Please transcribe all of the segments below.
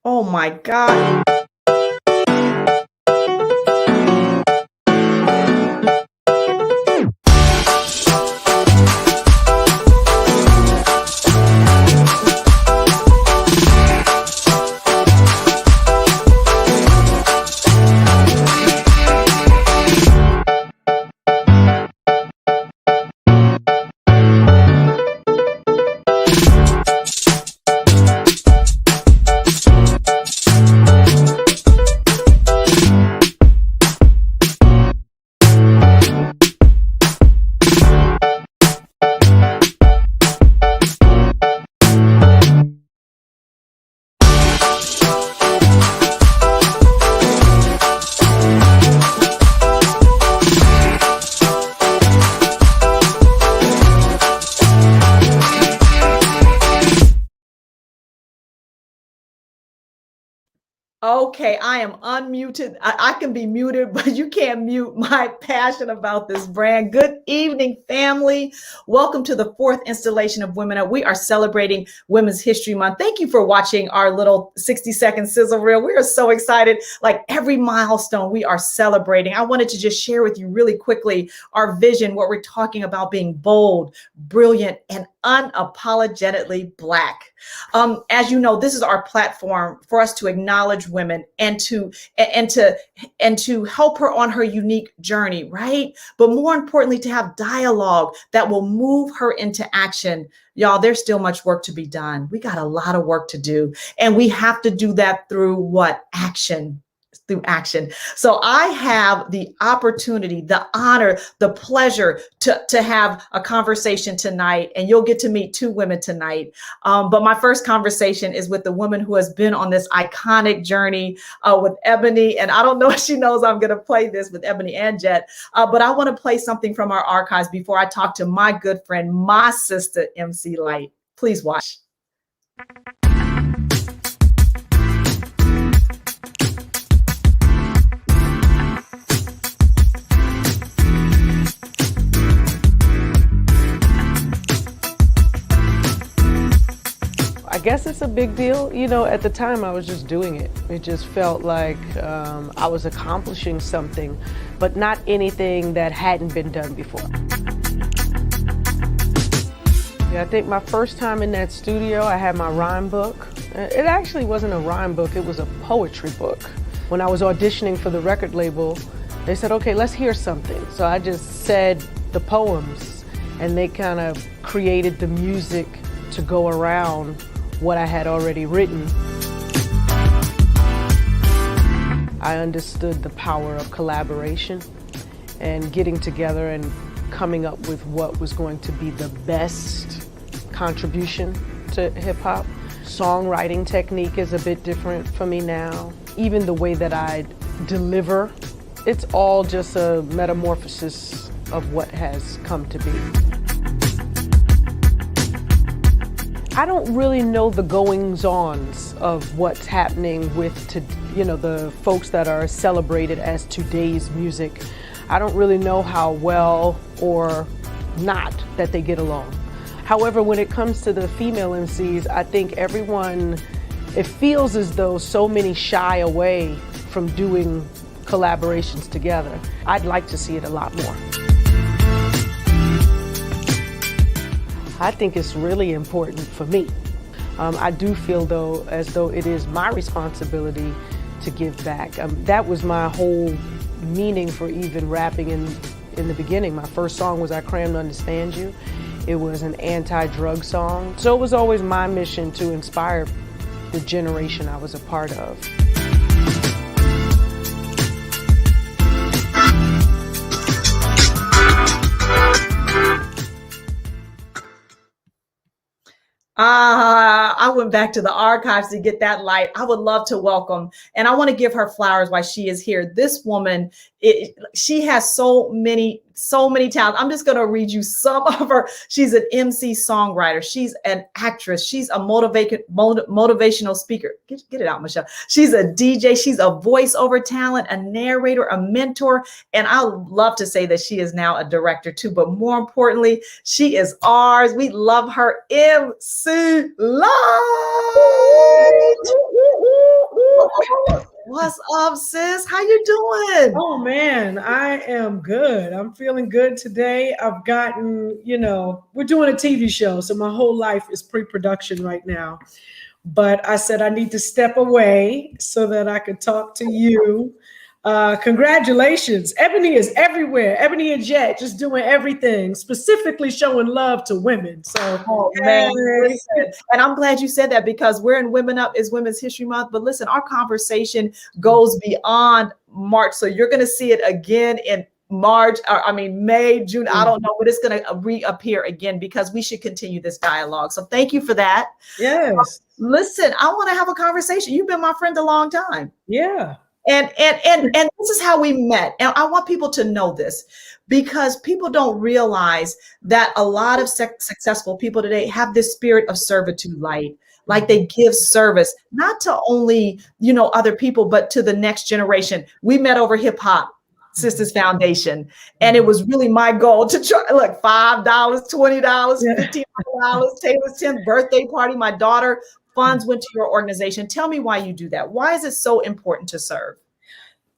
Oh my God. Okay, I am unmuted. I can be muted, but you can't mute my passion about this brand. Good evening, family. Welcome to the fourth installation of Women Up. We are celebrating Women's History Month. Thank you for watching our little 60-second sizzle reel. We are so excited. Like every milestone, we are celebrating. I wanted to just share with you really quickly our vision, what we're talking about being bold, brilliant, and unapologetically Black. As you know, this is our platform for us to acknowledge women and to help her on her unique journey, right? But more importantly, to have dialogue that will move her into action. Y'all, there's still much work to be done. We got a lot of work to do, and we have to do that through what? Action. Through action. So I have the opportunity, the honor, the pleasure to have a conversation tonight, and you'll get to meet two women tonight. But my first conversation is with the woman who has been on this iconic journey with Ebony. And I don't know if she knows I'm going to play this with Ebony and Jet, but I want to play something from our archives before I talk to my good friend, my sister, MC Lyte. Please watch. I guess it's a big deal. You know, at the time I was just doing it. It just felt like I was accomplishing something, but not anything that hadn't been done before. Yeah, I think my first time in that studio, I had my rhyme book. It actually wasn't a rhyme book, it was a poetry book. When I was auditioning for the record label, they said, okay, let's hear something. So I just said the poems, and they kind of created the music to go around what I had already written. I understood the power of collaboration and getting together and coming up with what was going to be the best contribution to hip hop. Songwriting technique is a bit different for me now. Even the way that I deliver, it's all just a metamorphosis of what has come to be. I don't really know the goings-ons of what's happening with, the folks that are celebrated as today's music. I don't really know how well or not that they get along. However, when it comes to the female MCs, I think it feels as though so many shy away from doing collaborations together. I'd like to see it a lot more. I think it's really important for me. I do feel though, as though it is my responsibility to give back. That was my whole meaning for even rapping in the beginning. My first song was I Crammed to Understand You. It was an anti-drug song. So it was always my mission to inspire the generation I was a part of. I went back to the archives to get that light. I would love to welcome, and I want to give her flowers while she is here. This woman, she has so many talents. I'm just going to read you some of her. She's an MC songwriter. She's an actress. She's a motivational speaker. Get it out, Michelle. She's a DJ. She's a voiceover talent, a narrator, a mentor. And I love to say that she is now a director too. But more importantly, she is ours. We love her, MC Lyte. What's up, sis? How you doing? Oh man, I am good. I'm feeling good today. I've gotten, we're doing a TV show, so my whole life is pre-production right now. But I said I need to step away so that I could talk to you. Congratulations. Ebony is everywhere. Ebony and Jet just doing everything, specifically showing love to women. So, oh man, listen, and I'm glad you said that because we're in Women Up is Women's History Month. But listen, our conversation goes beyond March. So you're going to see it again in March, or May, June. I don't know, but it's going to reappear again because we should continue this dialogue. So thank you for that. Yes. Listen, I want to have a conversation. You've been my friend a long time. Yeah. And this is how we met. And I want people to know this because people don't realize that a lot of successful people today have this spirit of servitude, like they give service, not to only, other people, but to the next generation. We met over hip hop Sisters Foundation. And it was really my goal to try, look, $5, $20, $15, Taylor's 10th birthday party, my daughter. Funds went to your organization. Tell me why you do that. Why is it so important to serve?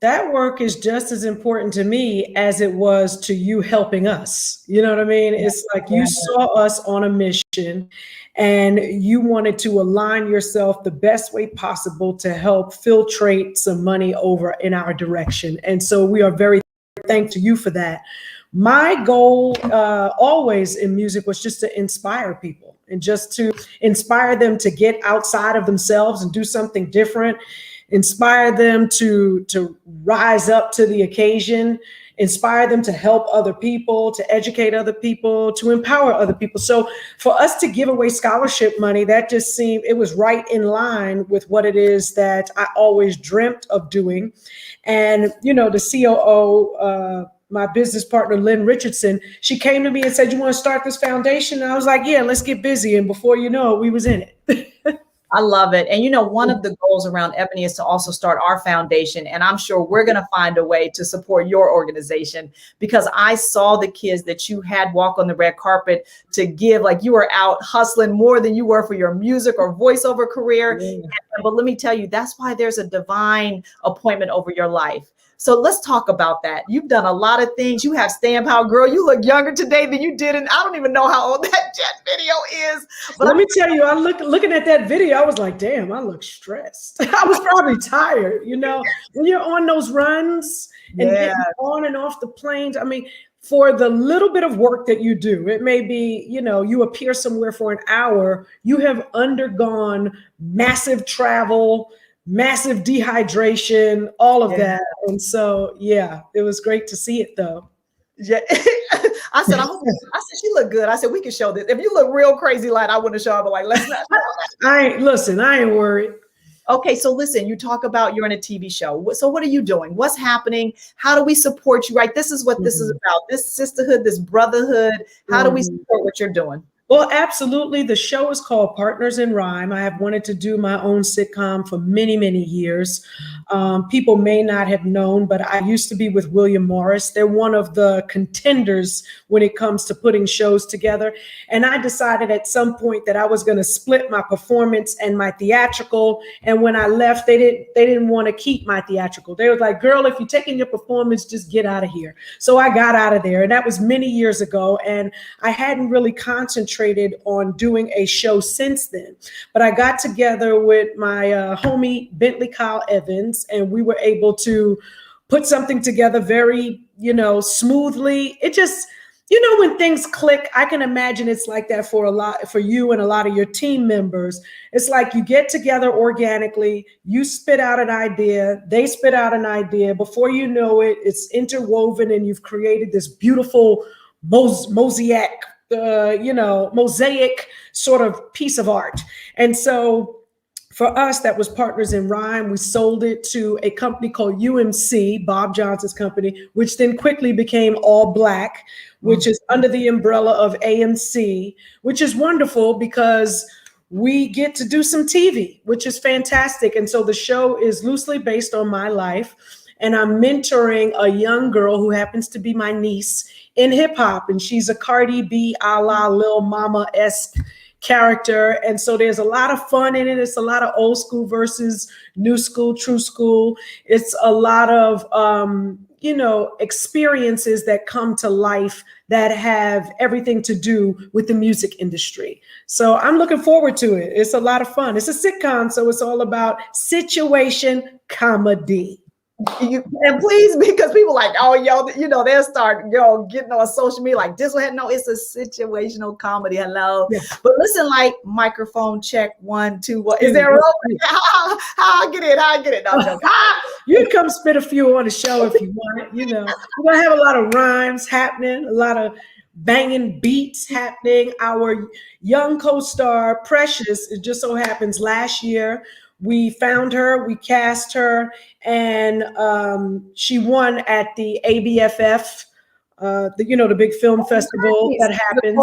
That work is just as important to me as it was to you helping us. You know what I mean? It's like you saw us on a mission and you wanted to align yourself the best way possible to help filtrate some money over in our direction. And so we are very thankful to you for that. My goal always in music was just to inspire people and just to inspire them to get outside of themselves and do something different, inspire them to rise up to the occasion, inspire them to help other people, to educate other people, to empower other people. So for us to give away scholarship money, that just seemed, it was right in line with what it is that I always dreamt of doing. And, the COO, my business partner, Lynn Richardson, she came to me and said, you want to start this foundation? And I was like, yeah, let's get busy. And before you know it, we was in it. I love it. And one of the goals around Ebony is to also start our foundation. And I'm sure we're going to find a way to support your organization because I saw the kids that you had walk on the red carpet to give, like you were out hustling more than you were for your music or voiceover career. Yeah. But let me tell you, that's why there's a divine appointment over your life. So let's talk about that. You've done a lot of things. You have staying power, girl. You look younger today than you did. And I don't even know how old that Jet video is. But let me tell you, looking at that video, I was like, damn, I look stressed. I was probably tired. When you're on those runs and getting on and off the planes, for the little bit of work that you do, it may be, you appear somewhere for an hour, you have undergone massive travel, massive dehydration, all of that. And so, it was great to see it though. Yeah. I said, she looked good. I said, we can show this. If you look real crazy, Lyte, I wouldn't show up, but let's not. I ain't worried. Okay. So listen, you talk about you're in a TV show. So what are you doing? What's happening? How do we support you? Right. This is what this is about. This sisterhood, this brotherhood. How do we support what you're doing? Well, absolutely. The show is called Partners in Rhyme. I have wanted to do my own sitcom for many, many years. People may not have known, but I used to be with William Morris. They're one of the contenders when it comes to putting shows together. And I decided at some point that I was going to split my performance and my theatrical. And when I left, they didn't want to keep my theatrical. They were like, girl, if you're taking your performance, just get out of here. So I got out of there. And that was many years ago. And I hadn't really concentrated on doing a show since then. But I got together with my homie, Bentley Kyle Evans, and we were able to put something together very, smoothly. It just, when things click, I can imagine it's like that for you and a lot of your team members. It's like you get together organically, you spit out an idea, they spit out an idea. Before you know it, it's interwoven and you've created this beautiful mosaic sort of piece of art. And so for us, that was Partners in Rhyme. We sold it to a company called UMC, Bob Johnson's company, which then quickly became All Black, which is under the umbrella of AMC, which is wonderful because we get to do some TV, which is fantastic. And so the show is loosely based on my life. And I'm mentoring a young girl who happens to be my niece in hip hop. And she's a Cardi B a la Lil Mama-esque character. And so there's a lot of fun in it. It's a lot of old school versus new school, true school. It's a lot of, experiences that come to life that have everything to do with the music industry. So I'm looking forward to it. It's a lot of fun. It's a sitcom, so it's all about situation comedy. And please, because people like, oh, they'll start, getting on social media like this. No, it's a situational comedy. Hello. Yeah. But listen, like microphone check 1, 2, 1. Is there a role? How I get it? No, you can come spit a few on the show if you want. We're going to have a lot of rhymes happening, a lot of banging beats happening. Our young co-star, Precious, it just so happens last year, we found her, we cast her, and she won at the ABFF, the big film festival that happens.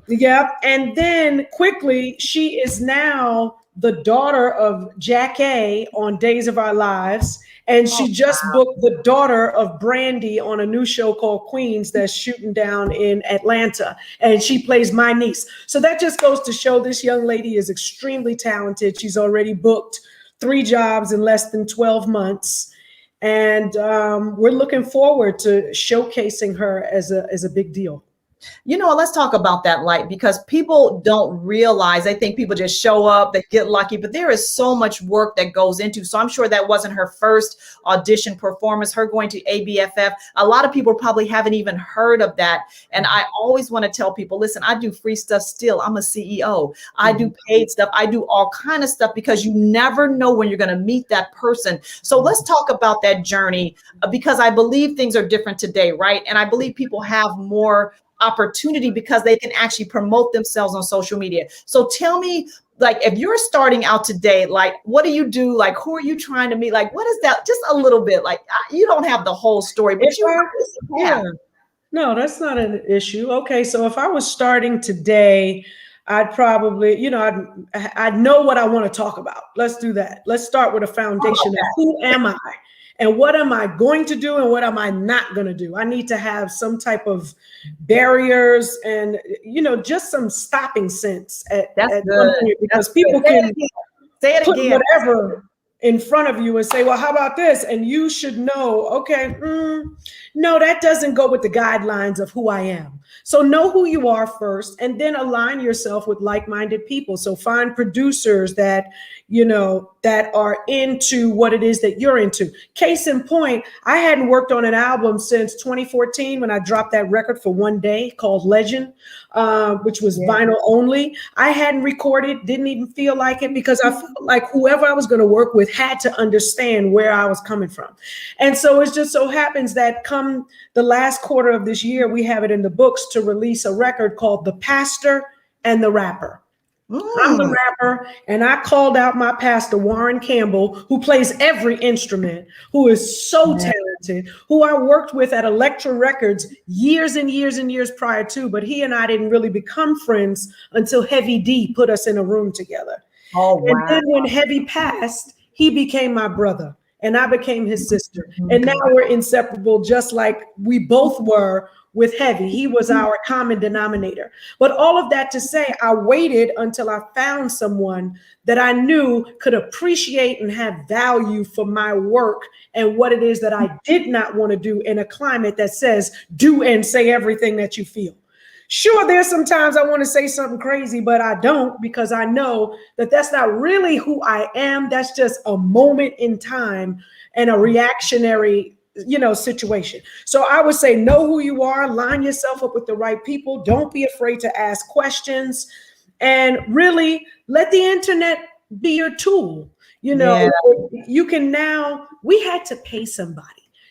Yeah, and then quickly, she is now the daughter of Jack A on Days of Our Lives, and she just booked the daughter of Brandy on a new show called Queens that's shooting down in Atlanta, and she plays my niece. So that just goes to show this young lady is extremely talented. She's already booked 3 jobs in less than 12 months, and we're looking forward to showcasing her as a big deal. Let's talk about that, Lyte, because people don't realize. They think people just show up, they get lucky, but there is so much work that goes into. So I'm sure that wasn't her first audition performance, her going to ABFF. A lot of people probably haven't even heard of that. And I always want to tell people, listen, I do free stuff still. I'm a CEO. I do paid stuff. I do all kind of stuff because you never know when you're going to meet that person. So let's talk about that journey, because I believe things are different today, right? And I believe people have more opportunity because they can actually promote themselves on social media. So tell me, like, if you're starting out today, like, what do you do? Like, who are you trying to meet? Like, what is that? Just a little bit. Like, you don't have the whole story, but yeah. No, that's not an issue. Okay, so if I was starting today, I'd probably, I'd know what I want to talk about. Let's do that. Let's start with a foundation of who am I? And what am I going to do and what am I not going to do? I need to have some type of barriers and, just some stopping sense at because people can put whatever in front of you and say, well, how about this? And you should know, okay, no, that doesn't go with the guidelines of who I am. So know who you are first, and then align yourself with like-minded people. So find producers that, that are into what it is that you're into. Case in point, I hadn't worked on an album since 2014 when I dropped that record for one day called Legend, which was vinyl only. I hadn't recorded, didn't even feel like it, because I felt like whoever I was going to work with had to understand where I was coming from. And so it just so happens that come the last quarter of this year, we have it in the books to release a record called The Pastor and the Rapper. I'm the rapper, and I called out my pastor, Warren Campbell, who plays every instrument, who is so talented, who I worked with at Elektra Records years and years and years prior to, but he and I didn't really become friends until Heavy D put us in a room together. Oh, wow. And then when Heavy passed, he became my brother, and I became his sister. And now we're inseparable, just like we both were with Heavy. He was our common denominator. But all of that to say, I waited until I found someone that I knew could appreciate and have value for my work and what it is that I did not want to do in a climate that says, do and say everything that you feel. Sure, there's sometimes I want to say something crazy, but I don't, because I know that that's not really who I am. That's just a moment in time and a reactionary situation. So I would say, know who you are, line yourself up with the right people. Don't be afraid to ask questions, and really let the internet be your tool. You can now, we had to pay somebody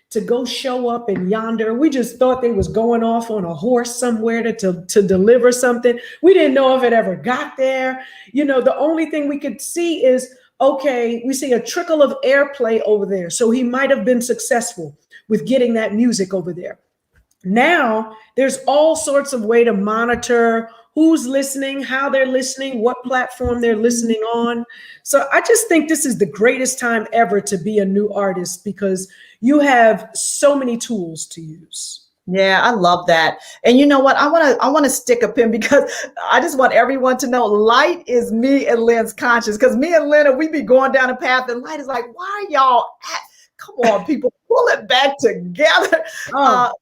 to go show up in yonder. We just thought they was going off on a horse somewhere to deliver something. We didn't know if it ever got there. The only thing we could see is, okay, we see a trickle of airplay over there. So he might have been successful with getting that music over there. Now there's all sorts of way to monitor who's listening, how they're listening, what platform they're listening on. So I just think this is the greatest time ever to be a new artist, because you have so many tools to use. Yeah, I love that. And you know what? I want to stick a pin because I just want everyone to know Lyte is me and Lynn's conscience. Because me and Lynn, we be going down a path, and Lyte is like, why are y'all come on, people, pull it back together. Oh.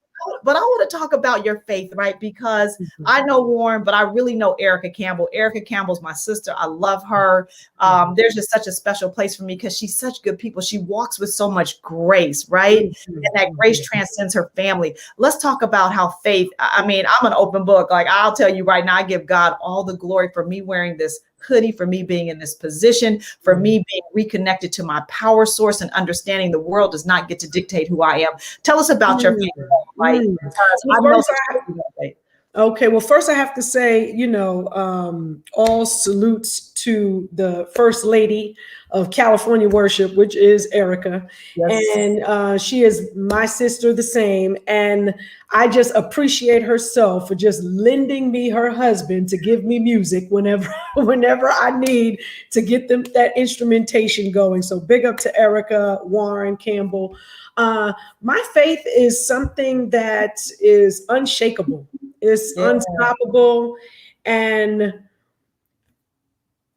But I want to talk about your faith, right? Because I know Warren, but I really know Erica Campbell. Erica Campbell's my sister. I love her. There's just such a special place for me because she's such good people. She walks with so much grace, right? And that grace transcends her family. Let's talk about how faith, I mean, I'm an open book. Like, I'll tell you right now, I give God all the glory for me wearing this hoodie, for me being in this position, for me being reconnected to my power source and understanding the world does not get to dictate who I am. Tell us about your faith, right? Okay, well, first I have to say, all salutes to the First Lady of California Worship, which is Erica. Yes. And she is my sister the same. And I just appreciate herself for just lending me her husband to give me music whenever I need to get that instrumentation going. So big up to Erica, Warren, Campbell. My faith is something that is unshakable. It's unstoppable, and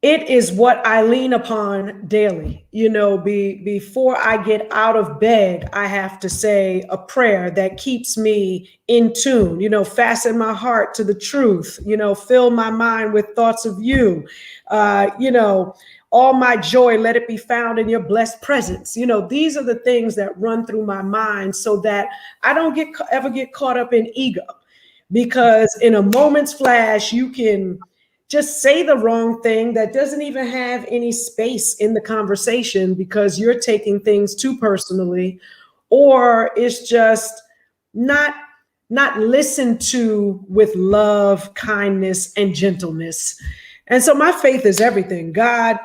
it is what I lean upon daily. Before I get out of bed, I have to say a prayer that keeps me in tune, fasten my heart to the truth, fill my mind with thoughts of you, all my joy, let it be found in your blessed presence. These are the things that run through my mind so that I don't ever get caught up in ego. Because in a moment's flash, you can just say the wrong thing that doesn't even have any space in the conversation because you're taking things too personally, or it's just not listened to with love, kindness, and gentleness. And so my faith is everything. God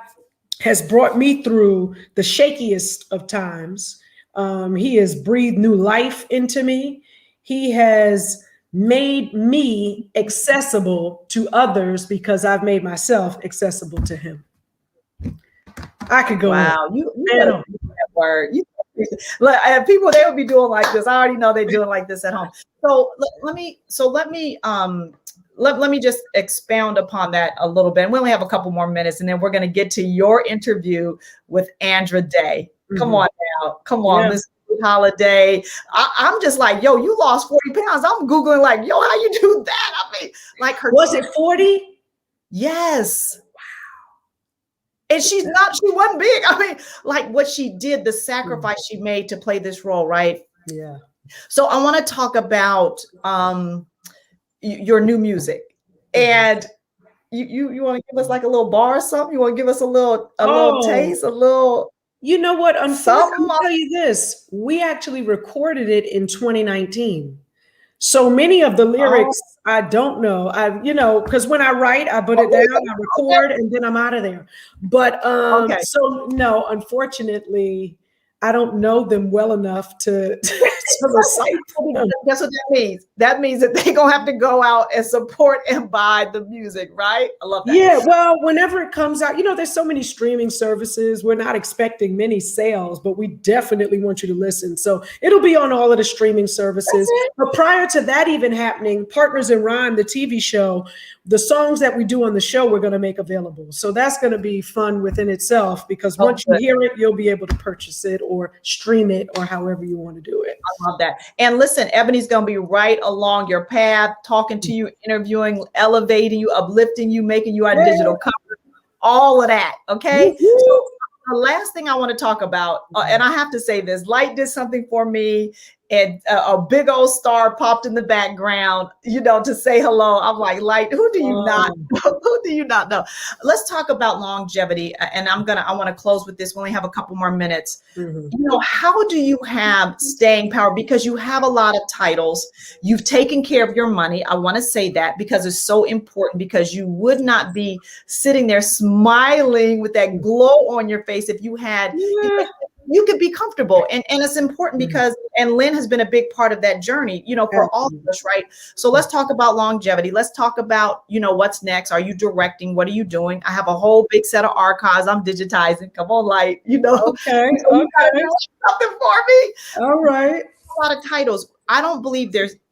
has brought me through the shakiest of times. He has breathed new life into me. He has made me accessible to others because I've made myself accessible to him. I could go wow, on. You better use that word. People, they would be doing like this. I already know they're doing like this at home. So let me just expound upon that a little bit. We only have a couple more minutes, and then we're going to get to your interview with Andra Day. Come on now, come on, Miss Holiday. I'm just like, yo, you lost 40 pounds. I'm Googling like, yo, how you do that? I mean, like her. Was it 40? Yes. Wow. And she wasn't big. I mean, like what she did, the sacrifice she made to play this role, right? Yeah. So I want to talk about your new music. And you want to give us like a little bar or something? You want to give us a little taste, a little. You know what? Unfortunately, I'll tell you this. We actually recorded it in 2019. So many of the lyrics I don't know. Because when I write, I put it down, I record, and then I'm out of there. But so no, unfortunately, I don't know them well enough to recite them. That's what that means. That means that they're gonna have to go out and support and buy the music, right? I love that. Yeah, well, whenever it comes out, there's so many streaming services. We're not expecting many sales, but we definitely want you to listen. So it'll be on all of the streaming services. But prior to that even happening, Partners in Rhyme, the TV show, the songs that we do on the show, we're going to make available. So that's going to be fun within itself because once you hear it, you'll be able to purchase it or stream it or however you want to do it. I love that. And listen, Ebony's going to be right along your path, talking to you, interviewing, elevating you, uplifting you, making you our digital cover, all of that. Okay. So the last thing I want to talk about, and I have to say this, Lyte did something for me, and a big old star popped in the background, to say hello. I'm like, Lyte, who do you not know? Let's talk about longevity. And I want to close with this. We only have a couple more minutes. How do you have staying power? Because you have a lot of titles. You've taken care of your money. I want to say that because it's so important, because you would not be sitting there smiling with that glow on your face if you had, you could be comfortable. And it's important because, and Lynn has been a big part of that journey, for all of us, right? So let's talk about longevity. Let's talk about, what's next. Are you directing? What are you doing? I have a whole big set of archives I'm digitizing. Come on, Lyte, Okay. So you gotta do something for me. All right. A lot of titles. I don't believe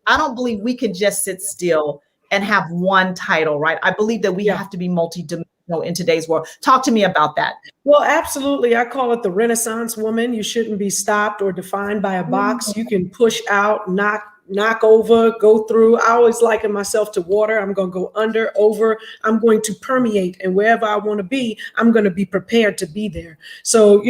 I don't believe we can just sit still and have one title, right? I believe that we have to be multidimensional in today's world. Talk to me about that. Well, absolutely. I call it the Renaissance woman. You shouldn't be stopped or defined by a box. You can push out, knock over, go through. I always liken myself to water. I'm going to go under, over. I'm going to permeate. And wherever I want to be, I'm going to be prepared to be there. So,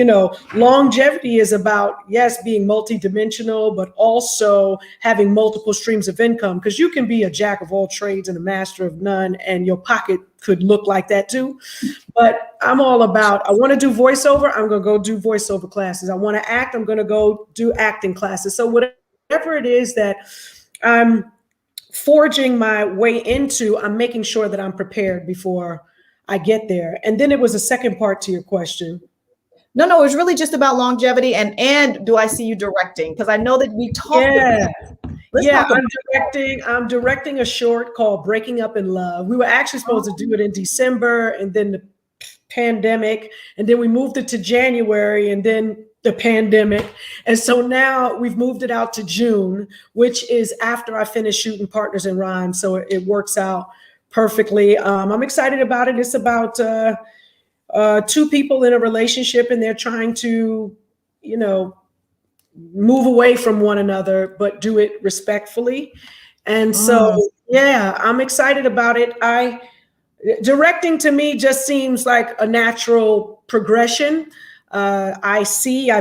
longevity is about, yes, being multidimensional, but also having multiple streams of income, because you can be a jack of all trades and a master of none, and your pocket could look like that too. But I'm all about, I want to do voiceover. I'm going to go do voiceover classes. I want to act. I'm going to go do acting classes. So whatever it is that I'm forging my way into, I'm making sure that I'm prepared before I get there. And then it was a second part to your question. No, it was really just about longevity and do I see you directing? Because I know that we talked about I'm directing a short called Breaking Up in Love. We were actually supposed to do it in December, and then the pandemic, and then we moved it to January, and then the pandemic. And so now we've moved it out to June, which is after I finish shooting Partners in Rhyme. So it works out perfectly. I'm excited about it. It's about two people in a relationship, and they're trying to, move away from one another, but do it respectfully. And so, I'm excited about it. Directing to me just seems like a natural progression. I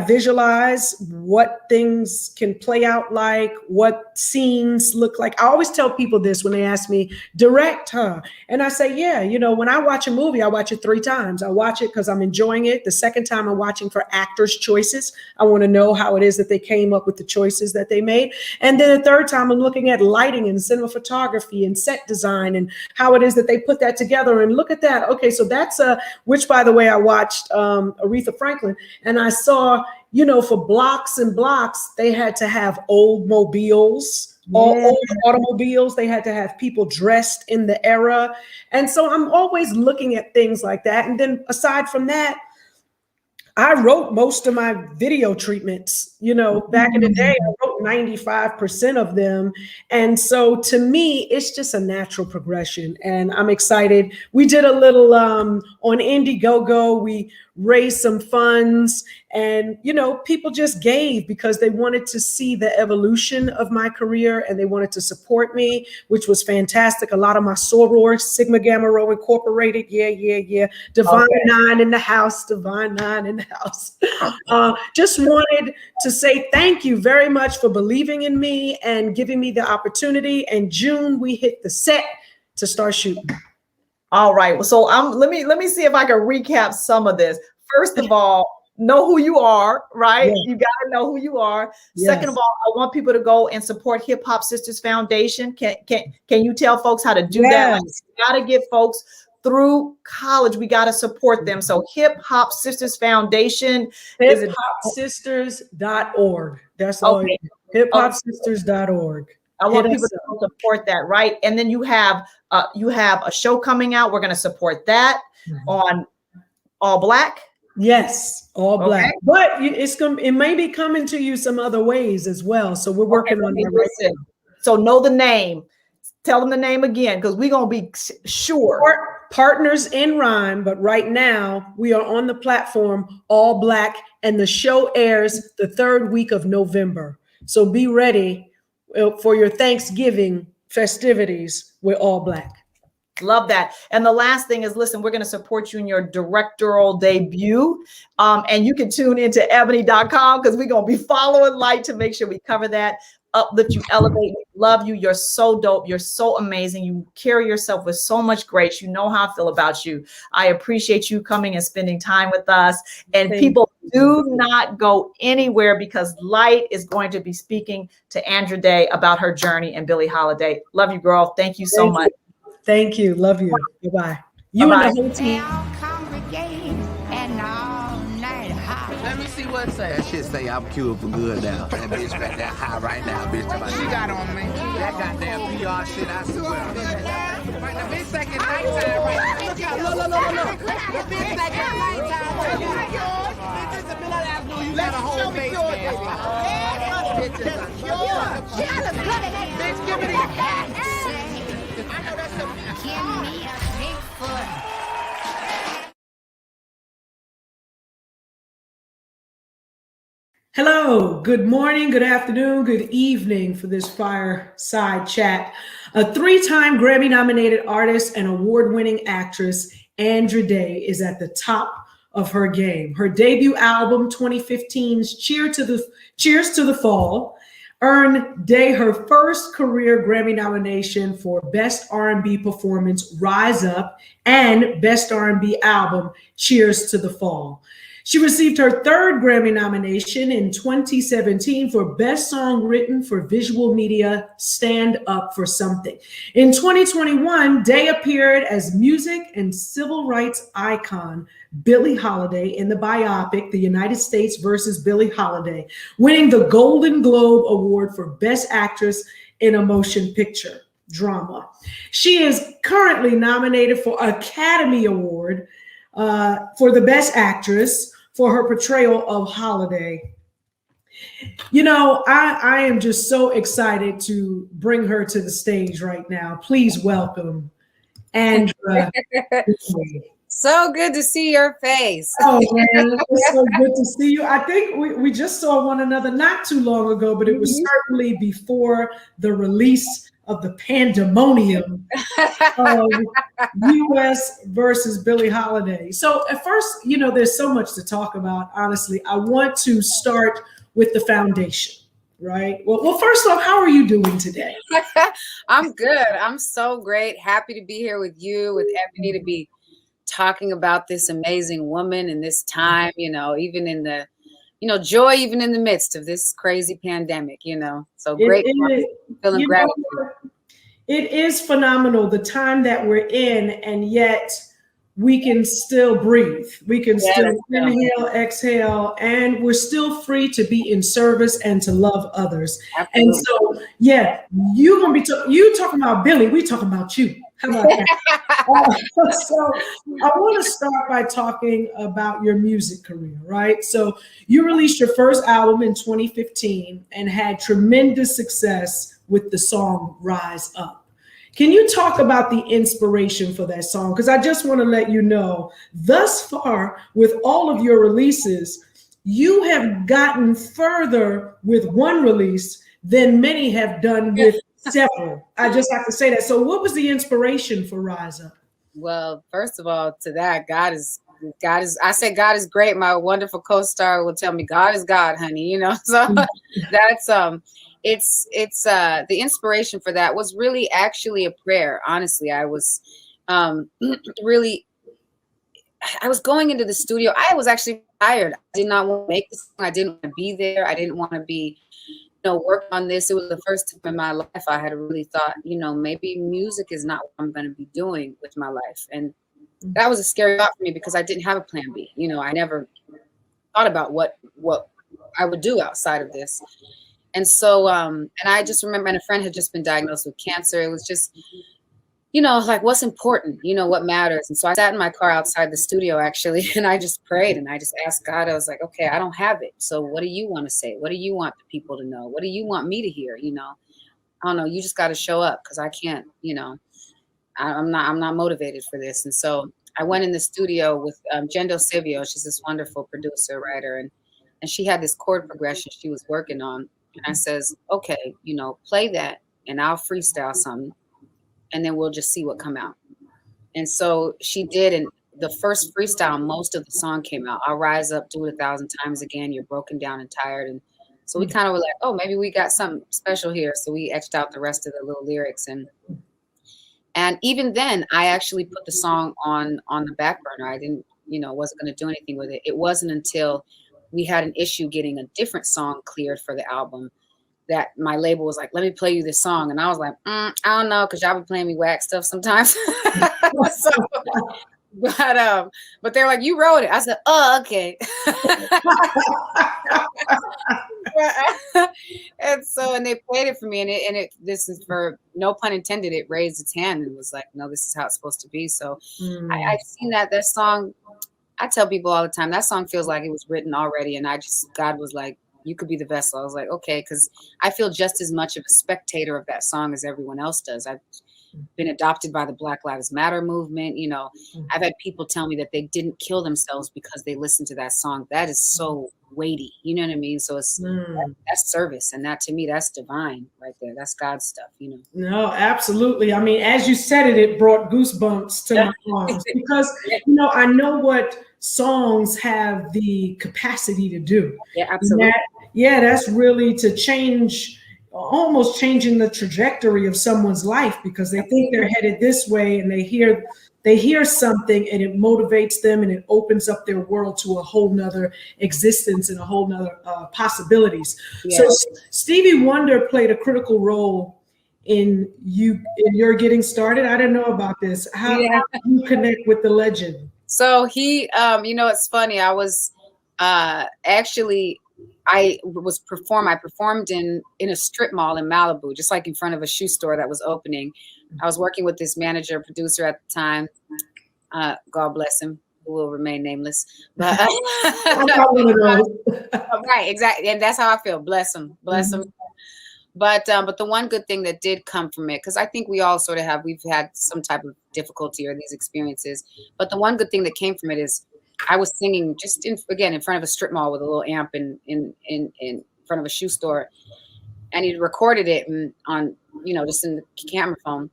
visualize what things can play out like, what scenes look like. I always tell people this when they ask me, direct, huh? And I say, when I watch a movie, I watch it 3 times. I watch it because I'm enjoying it. The second time I'm watching for actors' choices. I want to know how it is that they came up with the choices that they made. And then the third time I'm looking at lighting and cinematography and set design and how it is that they put that together. And look at that. Okay, so that's which, by the way, I watched Aretha Franklin. And I saw, for blocks and blocks, they had to have old mobiles, old automobiles. They had to have people dressed in the era. And so I'm always looking at things like that. And then aside from that, I wrote most of my video treatments, back in the day. I wrote 95% of them. And so to me, it's just a natural progression, and I'm excited. We did a little on Indiegogo. We raised some funds, and people just gave because they wanted to see the evolution of my career, and they wanted to support me, which was fantastic. A lot of my sorors, Sigma Gamma Rho Incorporated, Divine Nine in the house, Divine Nine in the house. Just wanted to say thank you very much for believing in me and giving me the opportunity. And June, we hit the set to start shooting. All right. Well, so let me see if I can recap some of this. First of all, know who you are, right? Yeah. You got to know who you are. Yes. Second of all, I want people to go and support Hip Hop Sisters Foundation. Can you tell folks how to do that? Like, you got to get folks through college. We got to support them. So Hip Hop Sisters Foundation. HipHopSisters.org. That's all. Okay. HipHopSisters.org. I want people to support that, right? And then you have a show coming out. We're going to support that on All Black. Yes, All Black. But it may be coming to you some other ways as well. So we're working on that right now. So know the name. Tell them the name again, because we're going to be sure. Partners in Rhyme, but right now we are on the platform All Black, and the show airs the 3rd week of November. So be ready for your Thanksgiving festivities with All Black. Love that. And the last thing is, listen, we're going to support you in your directorial debut. And you can tune into ebony.com, because we're going to be following Lyte to make sure we cover that. Uplift you, elevate you, love you. You're so dope. You're so amazing. You carry yourself with so much grace. You know how I feel about you. I appreciate you coming and spending time with us. And people, do not go anywhere, because Lyte is going to be speaking to Andra Day about her journey and Billie Holiday. Love you, girl. Thank you so much. Thank you. Love you. Goodbye. You and the whole team. Let me see what it say? That shit say I'm cured for good now. That bitch back that high right now, bitch. She got on me. That goddamn PR shit, I swear. Right, the bitch thinking nighttime right now. Look. The bitch thinking nighttime right now. Bitch, it's the middle of the afternoon. You got a whole face, man. Bitch, it's a cure. Bitch, give me these. I know that's the Give me a big foot. Hello, good morning, good afternoon, good evening for this fireside chat. A three-time Grammy-nominated artist and award-winning actress, Andra Day, is at the top of her game. Her debut album, 2015's Cheers to the Fall, earned Day her first career Grammy nomination for Best R&B Performance, Rise Up, and Best R&B Album, Cheers to the Fall. She received her third Grammy nomination in 2017 for Best Song Written for Visual Media, Stand Up for Something. In 2021, Day appeared as music and civil rights icon Billie Holiday in the biopic The United States versus Billie Holiday, winning the Golden Globe Award for Best Actress in a Motion Picture Drama. She is currently nominated for Academy Award for the Best Actress for her portrayal of Holiday. You know, I am just so excited to bring her to the stage right now. Please welcome Andra. So good to see your face. Oh man, it's so good to see you. I think we just saw one another not too long ago, but it was certainly before the release of the pandemonium of US versus Billie Holiday. So at first, you know, there's so much to talk about, honestly. I want to start with the foundation, right? Well, first off, how are you doing today? I'm good. I'm so great. Happy to be here with you, with Ebony, to be talking about this amazing woman in this time, you know, even in the, you know, joy, even in the midst of this crazy pandemic, you know. So great. Feeling gratitude. It is phenomenal the time that we're in, and yet we can still breathe. We can still inhale, exhale, and we're still free to be in service and to love others. Absolutely. And so, yeah, you're gonna be you talking about Billie, we talking about you. How about that? So I want to start by talking about your music career, right? So you released your first album in 2015 and had tremendous success with the song Rise Up. Can you talk about the inspiration for that song? Because I just want to let you know, thus far, with all of your releases, you have gotten further with one release than many have done with several. I just have to say that. So what was the inspiration for Rise Up? Well, first of all, to that, God is, I say God is great. My wonderful co-star will tell me God is God, honey, you know? So that's, it's the inspiration for that was really actually a prayer. Honestly, I was really, I was going into the studio. I was actually tired. I did not want to make this. I didn't want to be there. I didn't want to be, you know, work on this. It was the first time in my life I had really thought, you know, maybe music is not what I'm going to be doing with my life. And that was a scary thought for me because I didn't have a plan B. You know, I never thought about what I would do outside of this. And so, and I just remember, and a friend had just been diagnosed with cancer. It was just, you know, like what's important, you know, what matters. And so I sat in my car outside the studio actually, and I just prayed and I just asked God, I was like, okay, I don't have it. So what do you want to say? What do you want the people to know? What do you want me to hear? You know, I don't know. You just got to show up because I can't, you know, I'm not motivated for this. And so I went in the studio with Jendo Silvio. She's this wonderful producer, writer. And she had this chord progression she was working on. And I says, okay, you know, play that and I'll freestyle something and then we'll just see what come out. And so she did. And the first freestyle, most of the song came out. I'll rise up, do it 1,000 times again. You're broken down and tired. And so we kind of were like, oh, maybe we got something special here. So we etched out the rest of the little lyrics. And even then I actually put the song on the back burner. I didn't, you know, wasn't going to do anything with it. It wasn't until we had an issue getting a different song cleared for the album that my label was like, let me play you this song. And I was like, I don't know, because y'all be playing me whack stuff sometimes. So But they're like, you wrote it. I said, oh, okay. And they played it for me, and this is, for no pun intended, it raised its hand and was like, no, this is how it's supposed to be. So I've seen that song. I tell people all the time, that song feels like it was written already, and God was like, you could be the vessel. I was like, okay, because I feel just as much of a spectator of that song as everyone else does. I've been adopted by the Black Lives Matter movement. You know, I've had people tell me that they didn't kill themselves because they listened to that song. That is so weighty. You know what I mean? So it's that's service, and that, to me, that's divine right there. That's God's stuff. You know. No, absolutely. I mean, as you said it, it brought goosebumps to my arms, because I know what songs have the capacity to do. Yeah, absolutely. That's really to change, almost changing the trajectory of someone's life, because they think they're headed this way, and they hear something, and it motivates them, and it opens up their world to a whole nother existence and a whole nother possibilities. Yeah. So Stevie Wonder played a critical role in your getting started. I didn't know about this. How do you connect with the legend? So he, it's funny. I was I performed in a strip mall in Malibu, just like in front of a shoe store that was opening. I was working with this manager, producer at the time. God bless him, who will remain nameless. But right, exactly, and that's how I feel. Bless him, bless him. But the one good thing that did come from it, because I think we all sort of we've had some type of difficulty or these experiences. But the one good thing that came from it is I was singing just in front of a strip mall with a little amp in front of a shoe store, and he recorded it on just in the camera phone,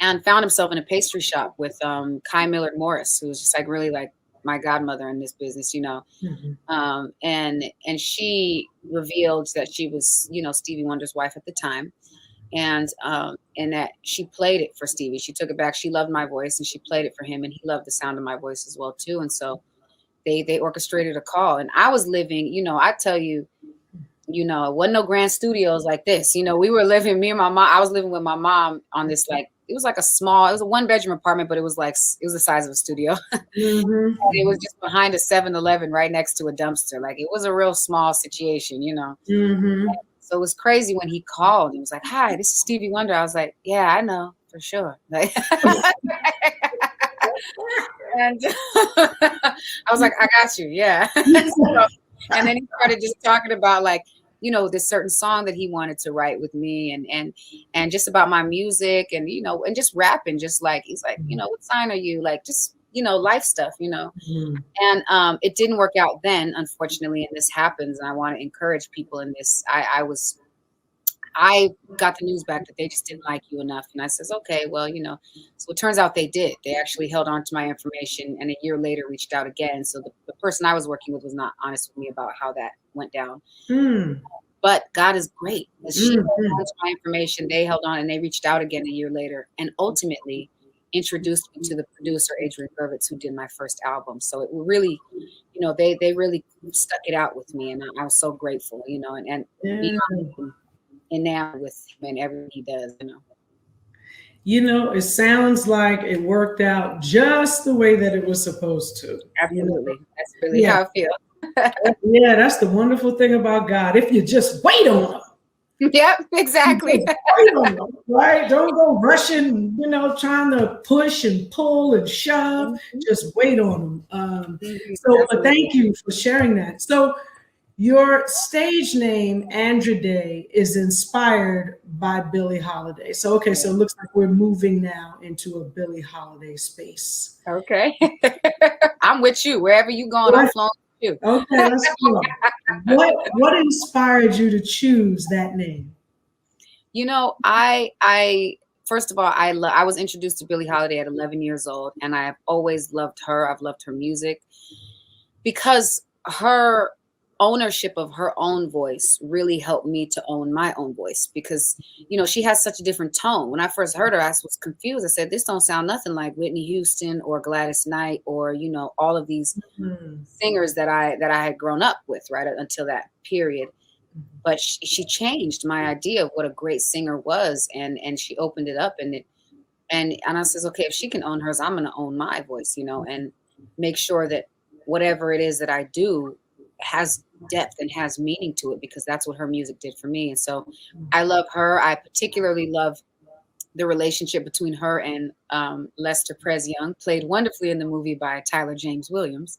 and found himself in a pastry shop with Kai Millard Morris, who was just like really like my godmother in this business, and she revealed that she was Stevie Wonder's wife at the time, and that she played it for Stevie. She took it back. She loved my voice, and she played it for him, and he loved the sound of my voice as well too. And so they orchestrated a call, and I was living, I tell you, it wasn't no grand studios like this. We were living, me and my mom, I was living with my mom on this, like, it was like it was a 1-bedroom apartment, but it was the size of a studio. And it was just behind a 7-Eleven right next to a dumpster. Like, it was a real small situation, So it was crazy when he called. He was like, "Hi, this is Stevie Wonder." I was like, "Yeah, I know for sure." Like, and I was like, "I got you, yeah." And then he started just talking about, like, this certain song that he wanted to write with me, and just about my music, and and just rapping, just like, he's like, "What sign are you?" Like, just life stuff, and it didn't work out then, unfortunately, and this happens, and I want to encourage people in this. I got the news back that they just didn't like you enough, and I says, okay, well, so it turns out they did. They actually held on to my information, and a year later reached out again. So the person I was working with was not honest with me about how that went down. But God is great. She held on to my information, they held on, and they reached out again a year later, and ultimately introduced me to the producer, Adrian Gervitz, who did my first album. So it really, they really stuck it out with me, and I was so grateful, and enamored with him and everything he does, It sounds like it worked out just the way that it was supposed to. Absolutely. That's really how I feel. Yeah, that's the wonderful thing about God. If you just wait on him. Yep, exactly. Right? Don't go rushing, trying to push and pull and shove. Just wait on them. But thank you for sharing that. So your stage name, Andra Day, is inspired by Billie Holiday. So it looks like we're moving now into a Billie Holiday space. Okay. I'm with you. Wherever you going, I'm flowing with you. Okay, let's go. What inspired you to choose that name? I first of all, I was introduced to Billie Holiday at 11 years old, and I have always loved her. I've loved her music because her ownership of her own voice really helped me to own my own voice, because she has such a different tone. When I first heard her, I was confused. I said, this don't sound nothing like Whitney Houston or Gladys Knight or all of these singers that I had grown up with right until that period. But she changed my idea of what a great singer was, and she opened it up, and And I says, okay, if she can own hers, I'm going to own my voice, you know, and make sure that whatever it is that I do has depth and has meaning to it, because that's what her music did for me. And so I love her. I particularly love the relationship between her and Lester Prez Young, played wonderfully in the movie by Tyler James Williams.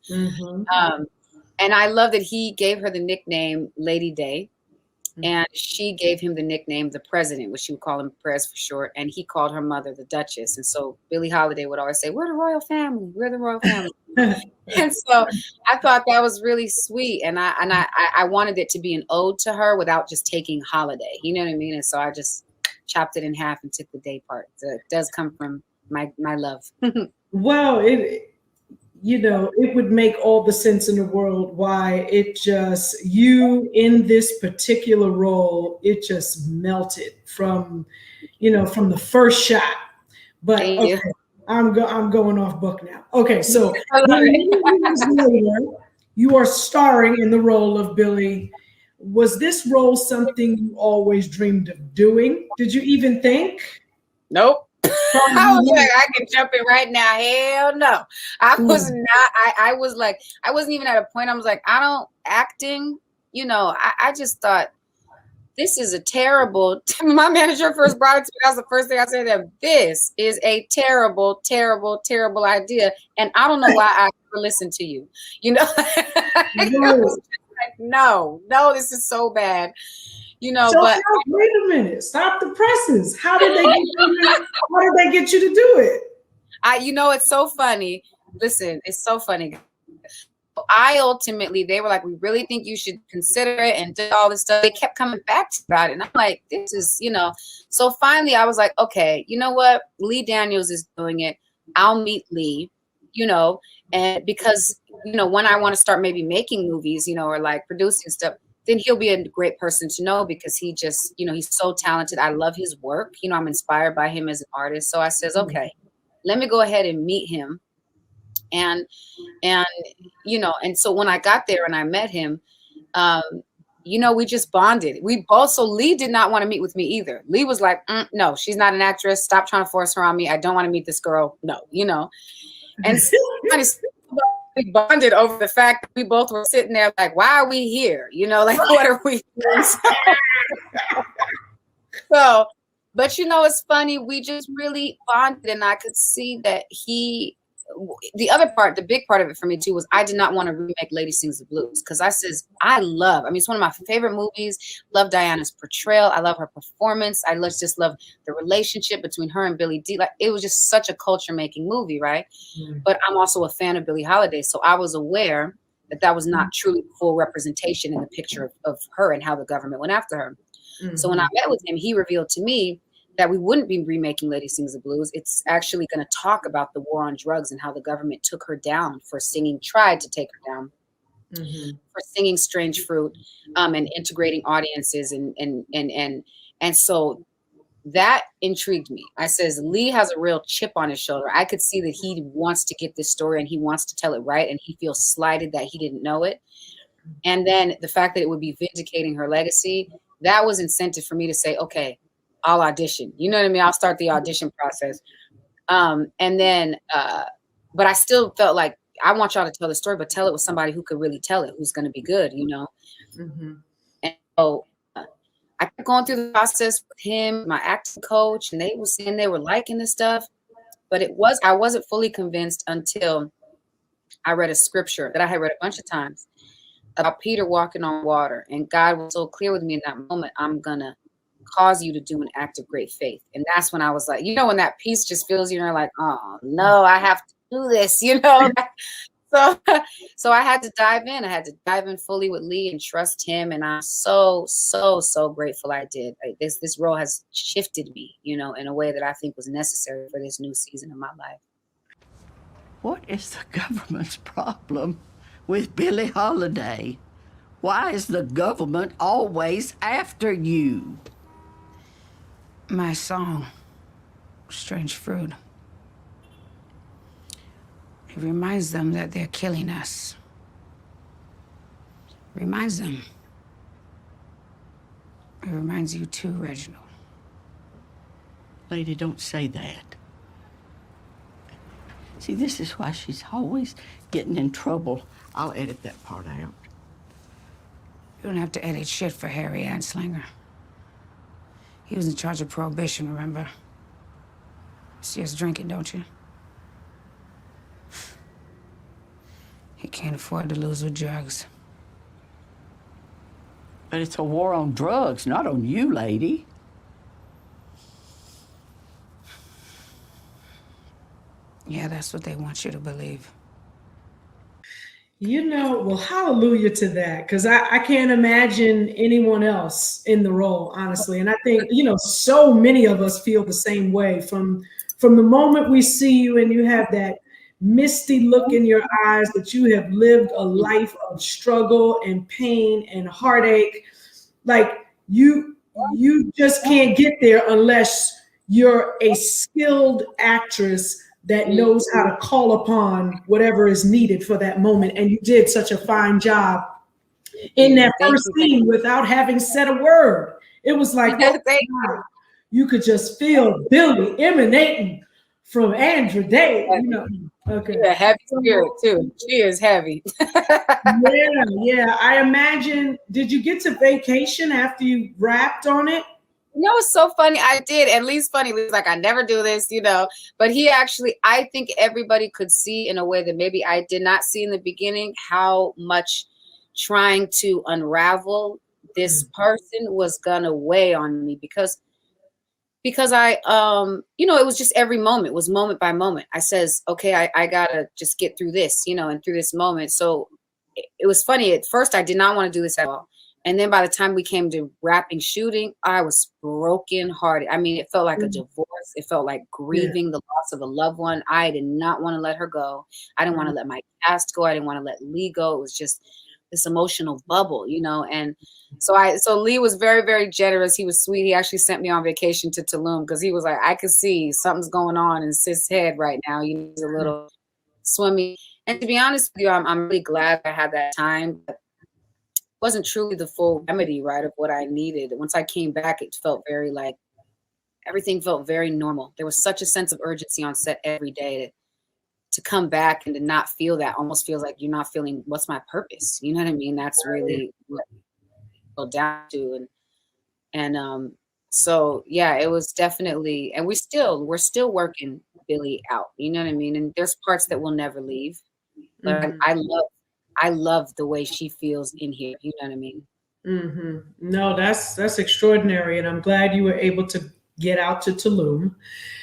And I love that he gave her the nickname Lady Day, and she gave him the nickname the President, which she would call him Prez for short, and he called her mother the Duchess. And so Billie Holiday would always say, "We're the royal family. We're the royal family." And so I thought that was really sweet, and I wanted it to be an ode to her without just taking holiday. You know what I mean? And so I just chopped it in half and took the day part. So it does come from my love. Well, it would make all the sense in the world why you in this particular role, it just melted from the first shot. But okay, I'm going off book now. Okay, so years later, you are starring in the role of Billie. Was this role something you always dreamed of doing? Did you even think? Nope. I was like, I can jump in right now. Hell no. I was not. I was like, I wasn't even at a point. I was like, acting, I just thought, this is a terrible, my manager first brought it to me. That was the first thing I said, that this is a terrible, terrible, terrible idea. And I don't know why I ever listened to you. I was just like, no, this is so bad. But wait a minute, stop the presses. How did they get you to do it? It's so funny. Listen, it's so funny. They were like, we really think you should consider it, and do all this stuff. They kept coming back to about it. And I'm like, this is, so finally I was like, okay, you know what? Lee Daniels is doing it. I'll meet Lee, and because, when I want to start maybe making movies, or like producing stuff, then he'll be a great person to know, because he just, he's so talented. I love his work. I'm inspired by him as an artist. So I says, okay, let me go ahead and meet him. And so when I got there and I met him, we just bonded. Lee did not want to meet with me either. Lee was like, no, she's not an actress. Stop trying to force her on me. I don't want to meet this girl. No, and so we bonded over the fact that we both were sitting there like, why are we here? What are we doing? So, but it's funny. We just really bonded, and I could see that the big part of it for me too was I did not want to remake Lady Sings the Blues, because I says, it's one of my favorite movies. Love Diana's portrayal. I love her performance. I just love the relationship between her and Billy D. Like, it was just such a culture making movie, right? But I'm also a fan of Billie Holiday, so I was aware that was not truly full representation in the picture of her and how the government went after her. So when I met with him, he revealed to me that we wouldn't be remaking Lady Sings the Blues. It's actually going to talk about the war on drugs and how the government took her down for tried to take her down for singing Strange Fruit, and integrating audiences. And so that intrigued me. I says, Lee has a real chip on his shoulder. I could see that he wants to get this story and he wants to tell it right. And he feels slighted that he didn't know it. And then the fact that it would be vindicating her legacy, that was incentive for me to say, okay, I'll audition. You know what I mean? I'll start the audition process. And then, but I still felt like, I want y'all to tell the story, but tell it with somebody who could really tell it, who's going to be good, And so I kept going through the process with him, my acting coach, and they were saying they were liking this stuff, but I wasn't fully convinced until I read a scripture that I had read a bunch of times about Peter walking on water. And God was so clear with me in that moment, I'm going to cause you to do an act of great faith. And that's when I was like, when that peace just fills you and you're like, oh no, I have to do this, So I had to dive in. I had to dive in fully with Lee and trust him. And I'm so, so, so grateful I did. This role has shifted me, in a way that I think was necessary for this new season of my life. What is the government's problem with Billie Holiday? Why is the government always after you? My song, Strange Fruit. It reminds them that they're killing us. Reminds them. It reminds you too, Reginald. Lady, don't say that. See, this is why she's always getting in trouble. I'll edit that part out. You don't have to edit shit for Harry Anslinger. He was in charge of prohibition, remember? See us drinking, don't you? He can't afford to lose with drugs. But it's a war on drugs, not on you, lady. Yeah, that's what they want you to believe. Well, hallelujah to that, because I can't imagine anyone else in the role, honestly. And I think, so many of us feel the same way from the moment we see you and you have that misty look in your eyes that you have lived a life of struggle and pain and heartache. Like you just can't get there unless you're a skilled actress that knows how to call upon whatever is needed for that moment. And you did such a fine job in that first scene without having said a word. It was like, you could just feel Billy emanating from Andra Day, Okay. Yeah, heavy spirit too. She is heavy. Yeah. I imagine, did you get to vacation after you wrapped on it? It's so funny. I did. At least funny. Lee's like, I never do this, But he actually, I think everybody could see in a way that maybe I did not see in the beginning how much trying to unravel this person was gonna weigh on me because I, it was just every moment, it was moment by moment. I says, okay, I gotta just get through this, and through this moment. So it was funny. At first, I did not want to do this at all. And then by the time we came to wrapping shooting, I was broken hearted. I mean, it felt like a divorce. It felt like grieving the loss of a loved one. I did not want to let her go. I didn't want to let my cast go. I didn't want to let Lee go. It was just this emotional bubble, and so Lee was very, very generous. He was sweet. He actually sent me on vacation to Tulum because he was like, I could see something's going on in Sis' head right now. He's a little swimmy. And to be honest with you, I'm really glad I had that time. But it wasn't truly the full remedy, right, of what I needed. Once I came back, it felt very like everything felt very normal. There was such a sense of urgency on set every day to come back and to not feel that almost feels like you're not feeling what's my purpose. You know what I mean? That's really what it goes down to. And so yeah, it was definitely, and we're still working Billy out. You know what I mean? And there's parts that will never leave. But I love the way she feels in here. You know what I mean? Mm-hmm. No, that's extraordinary. And I'm glad you were able to get out to Tulum.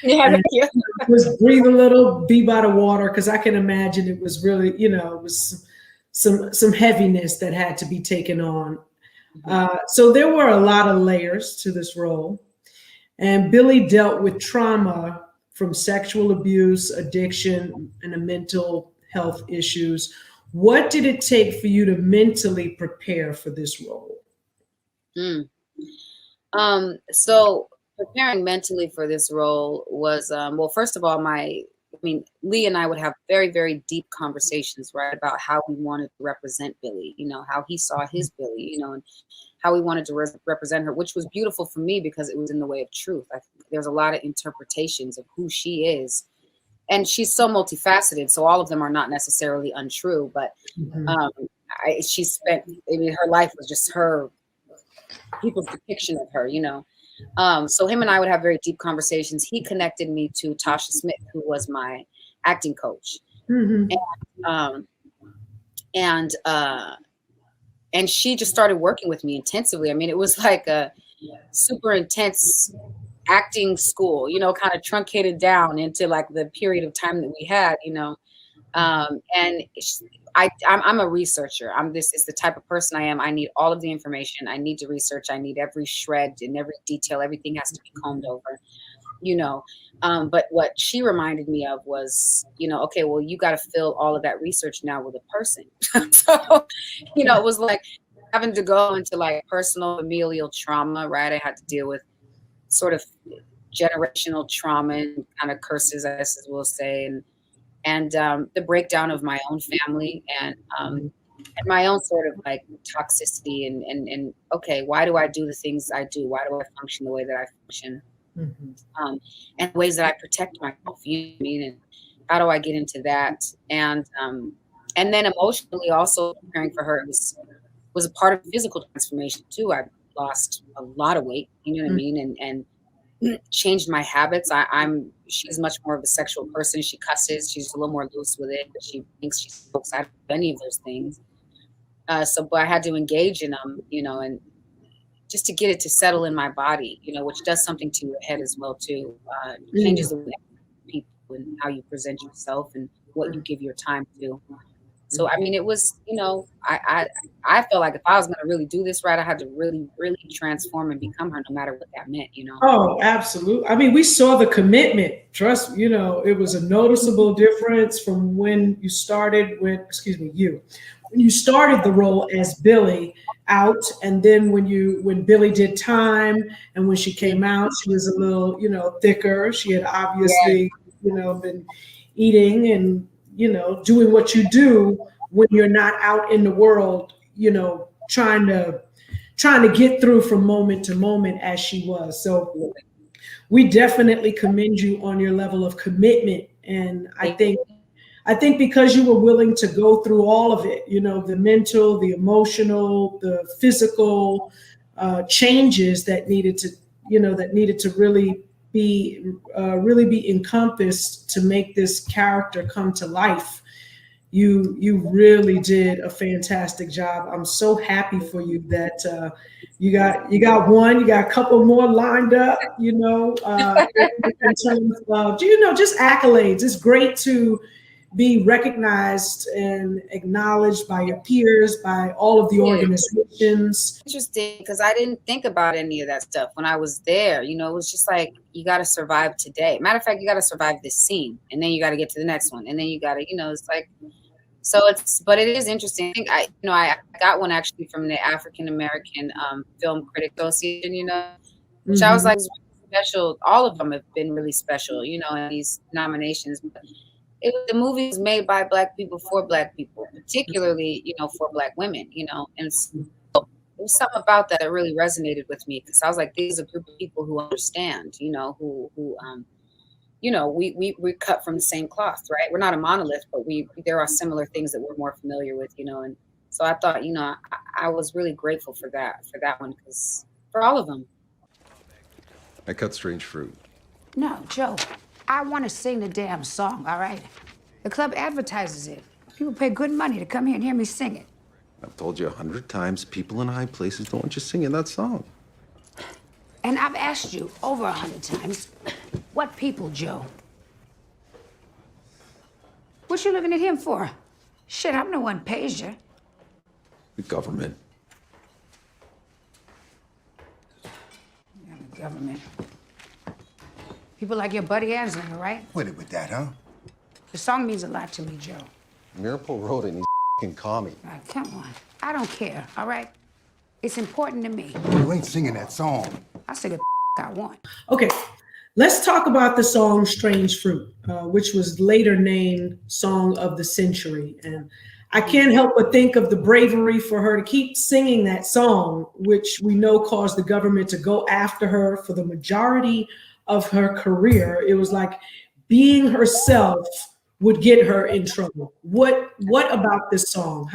Yeah, thank you. Just breathe a little, be by the water, because I can imagine it was really, it was some heaviness that had to be taken on. So there were a lot of layers to this role. And Billy dealt with trauma from sexual abuse, addiction, and the mental health issues. What did it take for you to mentally prepare for this role? So preparing mentally for this role was, well, first of all, Lee and I would have very, very deep conversations, right, about how we wanted to represent Billy, how he saw his Billy, and how we wanted to represent her, which was beautiful for me because it was in the way of truth. I think there's a lot of interpretations of who she is. And she's so multifaceted, so all of them are not necessarily untrue, but her life was just people's depiction of her, So him and I would have very deep conversations. He connected me to Tasha Smith, who was my acting coach. And she just started working with me intensively. I mean, it was like a super intense acting school, kind of truncated down into like the period of time that we had, and I'm a researcher. This is the type of person I am. I need all of the information. I need to research. I need every shred and every detail. Everything has to be combed over, but what she reminded me of was, okay, well, you got to fill all of that research now with a person. So, it was like having to go into like personal familial trauma, right? I had to deal with sort of generational trauma and kind of curses, as we'll say, and the breakdown of my own family and my own sort of like toxicity and okay, why do I do the things I do? Why do I function the way that I function? And ways that I protect myself, you know what I mean? how do I get into that? And then emotionally also preparing for her was a part of physical transformation too. I lost a lot of weight, you know what I mean? And changed my habits. She's much more of a sexual person. She cusses, she's a little more loose with it. She thinks she's so excited about any of those things. But I had to engage in them, you know, and just to get it to settle in my body, you know, which does something to your head as well too. Changes the way people and how you present yourself and what you give your time to. So I mean, it was, you know, I felt like if I was going to really do this right, I had to really, really transform and become her, no matter what that meant, you know. Oh, absolutely. I mean, we saw the commitment. Trust, you know, it was a noticeable difference from when you started when you started the role as Billy out, and then when Billy did Time, and when she came out, she was a little, you know, thicker. She had obviously, you know, been eating and, you know, doing what you do when you're not out in the world, you know, trying to get through from moment to moment as she was. So we definitely commend you on your level of commitment. And I think because you were willing to go through all of it, you know, the mental, the emotional, the physical changes that needed to really be encompassed to make this character come to life. You really did a fantastic job. I'm so happy for you that you got a couple more lined up, you know, in terms of, you know, just accolades. It's great to be recognized and acknowledged by your peers, by all of the organizations. Interesting, because I didn't think about any of that stuff when I was there. You know, it was just like, you got to survive today. Matter of fact, you got to survive this scene, and then you got to get to the next one, and then you got to, you know, it's like, but it is interesting. I got one actually from the African American Film Critic Association, you know, which I was like, special. All of them have been really special, you know, in these nominations. But the movie was made by Black people for Black people, particularly, you know, for Black women, you know, and so there was something about that really resonated with me, because I was like, these are a group of people who understand, you know, who you know, we're cut from the same cloth, right? We're not a monolith, but there are similar things that we're more familiar with, you know. And so I thought, you know, I was really grateful for that one, because for all of them. I cut Strange Fruit. No, Joe, I want to sing the damn song, all right? The club advertises it. People pay good money to come here and hear me sing it. I've told you 100 times, people in high places don't want you singing that song. And I've asked you over 100 times, what people, Joe? What you looking at him for? Shit, I'm the one pays you. The government. Yeah, the government. People like your buddy Anslinger, right? Quit it with that, huh? The song means a lot to me, Joe. Miracle wrote it and he's f***ing commie. All right, come on. I don't care, all right? It's important to me. You ain't singing that song. I'll sing the I want. Okay, let's talk about the song Strange Fruit, which was later named Song of the Century. And I can't help but think of the bravery for her to keep singing that song, which we know caused the government to go after her for the majority of her career. It was like being herself would get her in trouble. What about this song?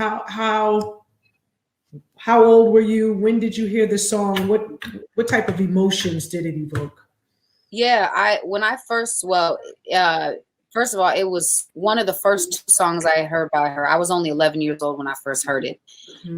How old were you? When did you hear the song? What type of emotions did it evoke? Yeah, first of all, it was one of the first 2 songs I heard by her. I was only 11 years old when I first heard it.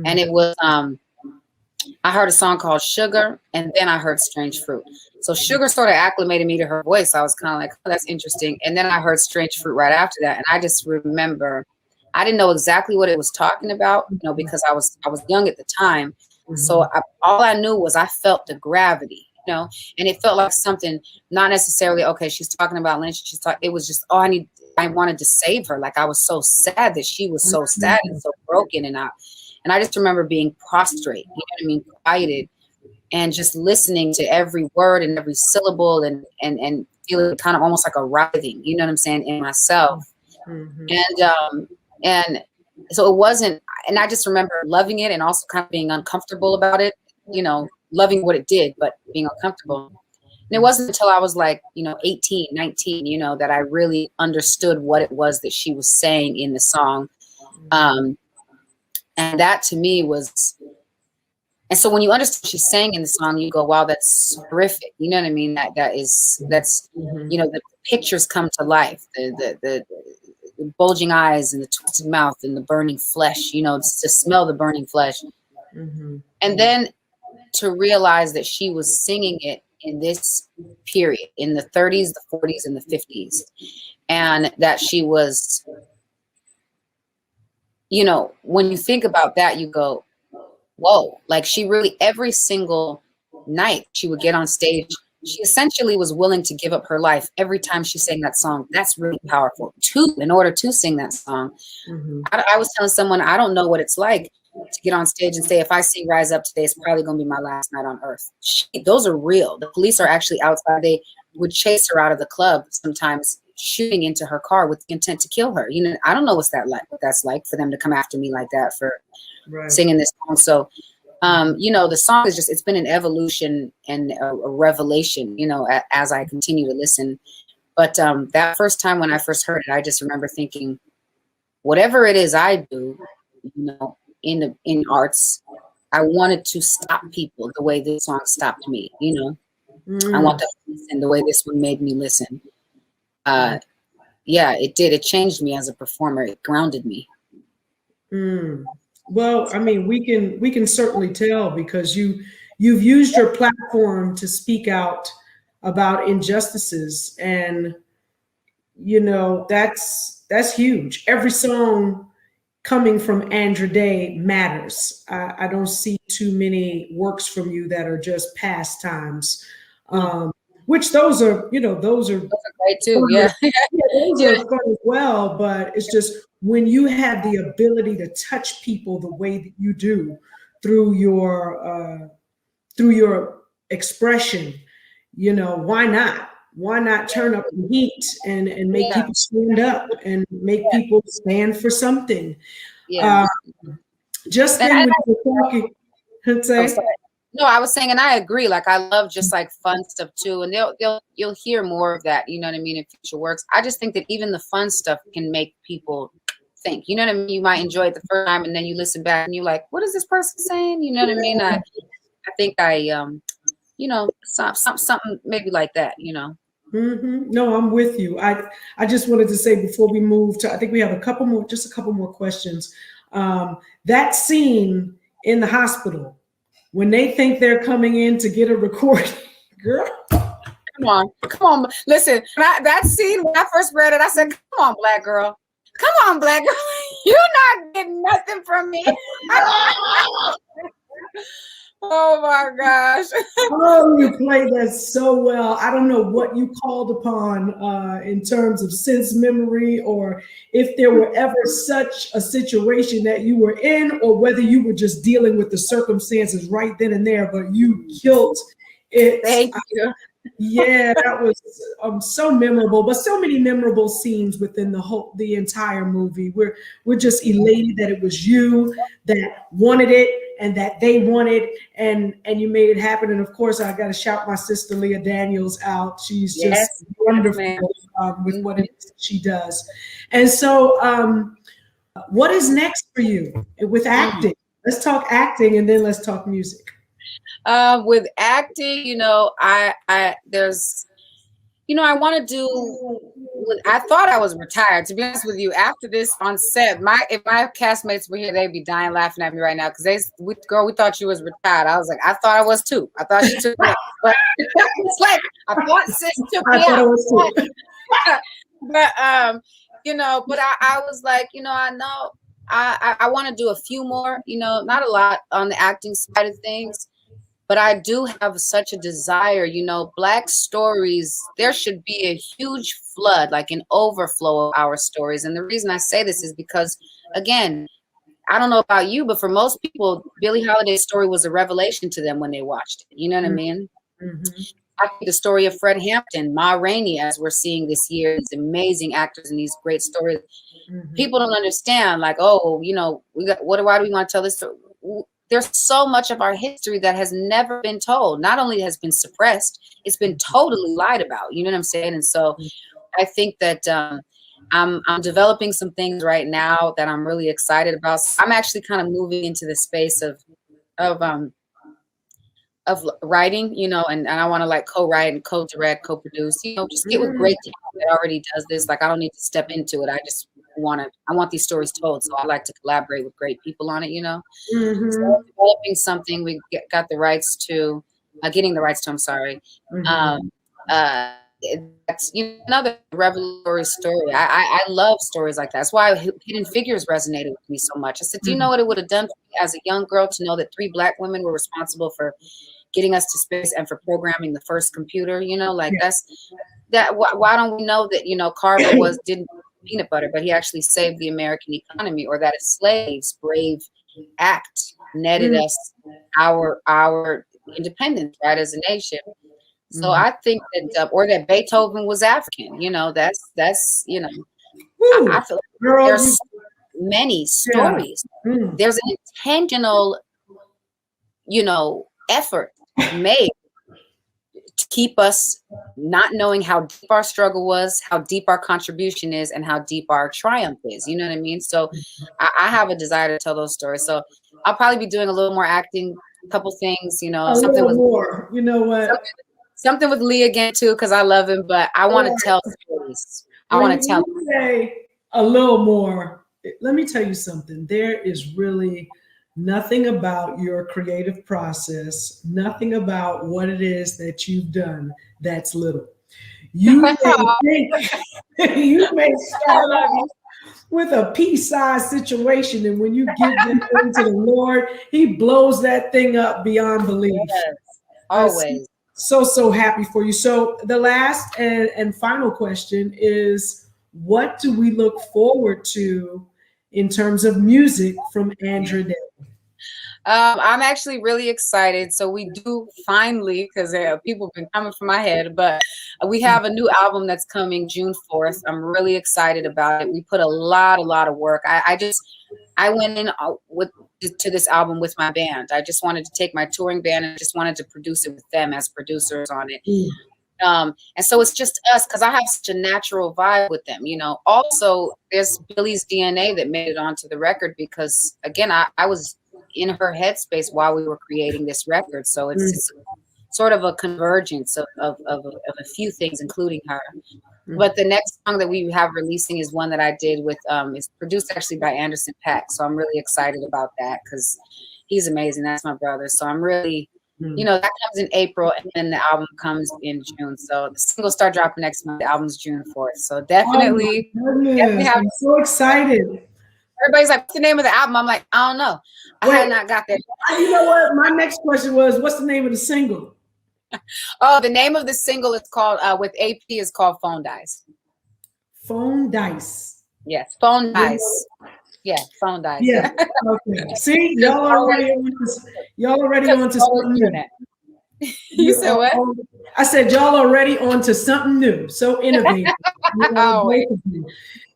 And it was, I heard a song called Sugar, and then I heard Strange Fruit. So Sugar sort of acclimated me to her voice. I was kind of like, oh, that's interesting. And then I heard Strange Fruit right after that. And I just remember, I didn't know exactly what it was talking about, you know, because I was young at the time. So all I knew was I felt the gravity, you know, and it felt like something, not necessarily, okay, she's talking about Lynch. It was just, I wanted to save her. Like, I was so sad that she was so sad and so broken. And I just remember being prostrate, you know what I mean? Quieted, and just listening to every word and every syllable and feeling kind of almost like a writhing, you know what I'm saying, in myself. And so it wasn't, and I just remember loving it and also kind of being uncomfortable about it, you know, loving what it did, but being uncomfortable. And it wasn't until I was like, 18, 19, that I really understood what it was that she was saying in the song. And that to me was, and so when you understand what she's saying in the song, you go, wow, that's horrific. You know what I mean? That's, the pictures come to life, the bulging eyes and the twisted mouth and the burning flesh, to smell the burning flesh. And then to realize that she was singing it in this period, in the 30s, the 40s, and the 50s. And that she was, when you think about that, you go, whoa, like she really, every single night she would get on stage, she essentially was willing to give up her life every time she sang that song. That's really powerful. In order to sing that song. I was telling someone, I don't know what it's like to get on stage and say, if I sing Rise Up today, it's probably going to be my last night on earth. Those are real. The police are actually outside. They would chase her out of the club, sometimes shooting into her car with the intent to kill her. I don't know what that's like for them to come after me like that for singing this song. So, the song is it's been an evolution and a revelation, as I continue to listen. But that first time when I first heard it, I just remember thinking, whatever it is I do, in arts, I wanted to stop people the way this song stopped me. I want them to listen the way this one made me listen. Yeah, it did. It changed me as a performer. It grounded me. Well, I mean, we can certainly tell because you've used your platform to speak out about injustices, and that's huge. Every song coming from Andra Day matters. I don't see too many works from you that are just pastimes. Which those are great too. Yeah. Those are fun as well. But it's just when you have the ability to touch people the way that you do through your expression, why not? Why not turn up the heat and make people stand up and make people stand for something? Just then when you were talking, No, I was saying, and I agree. Like, I love just like fun stuff too, and you'll hear more of that. You know what I mean, in future works. I just think that even the fun stuff can make people think. You know what I mean? You might enjoy it the first time, and then you listen back, and you're like, "What is this person saying?" You know what I mean? I think something maybe like that. No, I'm with you. I just wanted to say before we move to, I think we have a couple more questions. That scene in the hospital, when they think they're coming in to get a recording, girl. Come on. Listen, that scene, when I first read it, I said, come on, black girl. Come on, black girl. You're not getting nothing from me. Oh my gosh. Oh, you played that so well. I don't know what you called upon in terms of sense memory, or if there were ever such a situation that you were in, or whether you were just dealing with the circumstances right then and there, but you killed it. Thank you. Yeah, that was so memorable, but so many memorable scenes within the entire movie. We're just elated that it was you that wanted it and that they wanted, and you made it happen. And of course, I got to shout my sister Leah Daniels out. She's just wonderful with what it is she does. And so, what is next for you with acting? Let's talk acting, and then let's talk music. With acting, I want to do. I thought I was retired, to be honest with you. After this on set, if my castmates were here, they'd be dying laughing at me right now because we thought you was retired. I was like, I thought I was too. I thought she took me out. But it's like I thought sis took me out. But but I was like, I know I want to do a few more. Not a lot on the acting side of things. But I do have such a desire, Black stories, there should be a huge flood, like an overflow of our stories. And the reason I say this is because, again, I don't know about you, but for most people, Billie Holiday's story was a revelation to them when they watched it. You know what I mean? I think the story of Fred Hampton, Ma Rainey, as we're seeing this year, these amazing actors and these great stories. People don't understand, like, why do we want to tell this story? there's so much of our history that has never been told. Not only has been suppressed, it's been totally lied about. You know what I'm saying? And so I think that I'm developing some things right now that I'm really excited about. I'm actually kind of moving into the space of writing, you know, and I want to like co-write and co-direct, co-produce, you know, just get with great talent that already does this. Like I don't need to step into it. I just I want these stories told. So I like to collaborate with great people on it, you know. So developing something we got the rights to, getting the rights to, I'm sorry. That's, you know, another revelatory story. I love stories like that. That's why Hidden Figures resonated with me so much. I said, do you know what it would have done for me as a young girl to know that 3 Black women were responsible for getting us to space and for programming the first computer? You know, like why don't we know that, you know, Carver didn't peanut butter, but he actually saved the American economy, or that a slave's brave act netted us our independence, right, as a nation. So I think that, or that Beethoven was African, you know, that's you know, I feel like there's many stories. There's an intentional, you know, effort made to keep us not knowing how deep our struggle was, how deep our contribution is, and how deep our triumph is. You know what I mean? So I have a desire to tell those stories. So I'll probably be doing a little more acting, a couple things, you know, something with more. You know what? Something with Lee again too, because I love him, but I want to tell stories. I want to tell. Say a little more. Let me tell you something. There is really nothing about your creative process, nothing about what it is that you've done that's little. You may start off with a pea-sized situation, and when you give that thing to the Lord, He blows that thing up beyond belief. Yes, always. So happy for you. So the last and final question is, what do we look forward to in terms of music from Andra Day? I'm actually really excited. So we do finally, because people have been coming from my head, but we have a new album that's coming June 4th. I'm really excited about it. We put a lot of work. I went in to this album with my band. I just wanted to take my touring band and just wanted to produce it with them as producers on it. And so it's just us, because I have such a natural vibe with them, you know. Also, there's Billy's DNA that made it onto the record, because again, I was in her headspace while we were creating this record. So it's sort of a convergence of a few things, including her. But the next song that we have releasing is one that I did with, is produced actually by Anderson .Paak. So I'm really excited about that, because he's amazing. That's my brother. So I'm really, you know, that comes in April, and then the album comes in June. So the singles start dropping next month. The album's June 4th. So definitely, I'm so excited. Everybody's like, what's the name of the album? I'm like, I don't know. I had not got that. You know what? My next question was, what's the name of the single? Oh, the name of the single is called, with AP, is called Phone Dice. Phone Dice. Yes, Phone Dice. Yeah, Phone Dice. Yeah. Okay. See, y'all already on to something new. You said what? I said y'all already on to something new. So innovative.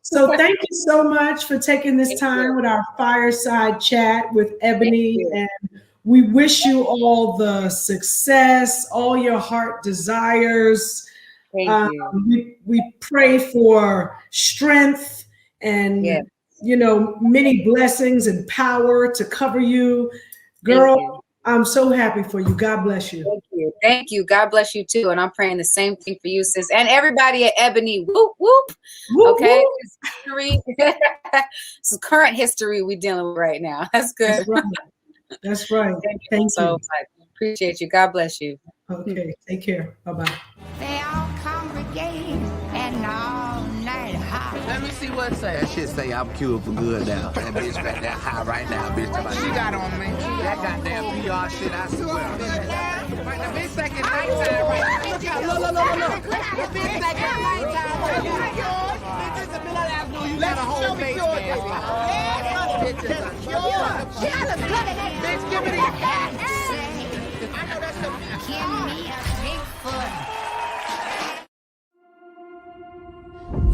So thank you so much for taking this time with our fireside chat with Ebony, and we wish you all the success, all your heart desires. Thank you. We pray for strength and you know, many blessings and power to cover you. Girl, I'm so happy for you. God bless you. Thank you. Thank you. God bless you too. And I'm praying the same thing for you, sis. And everybody at Ebony. Whoop, whoop. Okay. History. This is current history we're dealing with right now. That's good. That's right. That's right. Thank you so much. Appreciate you. God bless you. Okay. Take care. Bye-bye. They all congregate and all night high. Let me see what it says. That shit say I'm cured for good now. That bitch back there high right now, bitch. She got on me. That goddamn PR shit, I swear. Right, the bitch second nighttime right now. Look. The bitch second nighttime right now. Bitch, it's the middle of the afternoon. You got a whole face mask on. Bitches are cured. Bitch, give me the I know that's the Give me a Bigfoot.